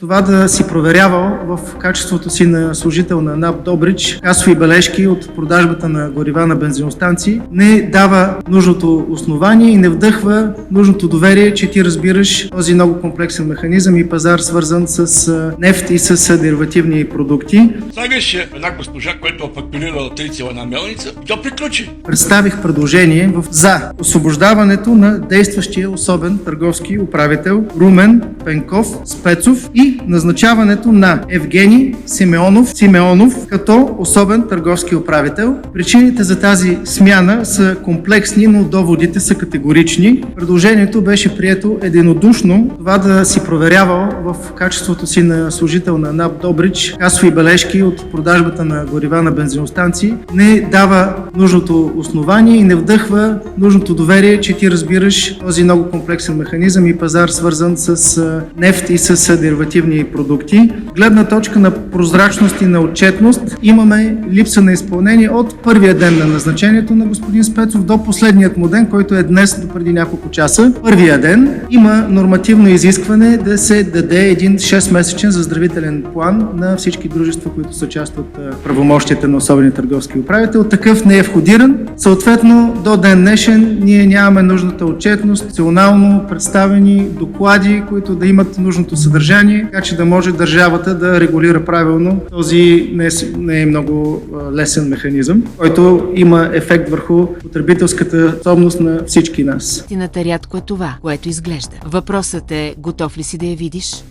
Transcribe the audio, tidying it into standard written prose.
Това да си проверявал в качеството си на служител на НАП Добрич касови бележки от продажбата на горива на бензиностанции не дава нужното основание и не вдъхва нужното доверие, че ти разбираш този много комплексен механизъм и пазар, свързан с нефт и с деривативни продукти. Слагаш една госпожа, която фактурира 3,1 мелница и то приключи. Представих предложение за освобождаването на действащия особен търговски управител Румен Пенков Спецов и назначаването на Евгений Симеонов като особен търговски управител. Причините за тази смяна са комплексни, но доводите са категорични. Предложението беше прието единодушно. Това да си проверявал в качеството си на служител на НАП Добрич касови бележки от продажбата на горива на бензиностанции не дава нужното основание и не вдъхва нужното доверие, че ти разбираш този много комплексен механизъм и пазар, свързан с нефт и с деривативни продукти. Гледна точка на прозрачност и на отчетност имаме липса на изпълнение от първия ден на назначението на господин Спецов до последният му ден, който е днес, до преди няколко часа. Първия ден има нормативно изискване да се даде един 6-месечен заздравителен план на всички дружества, които са част от правомощията на особения търговски управител. Такъв не е входиран. Съответно, до ден днешен ние нямаме нужната отчетност, национално представени доклади, които да имат нужното съдържание, така че да може държавата да регулира правилно този не е много лесен механизъм, който има ефект върху потребителската способност на всички нас. Истината рядко е това, което изглежда. Въпросът е, готов ли си да я видиш?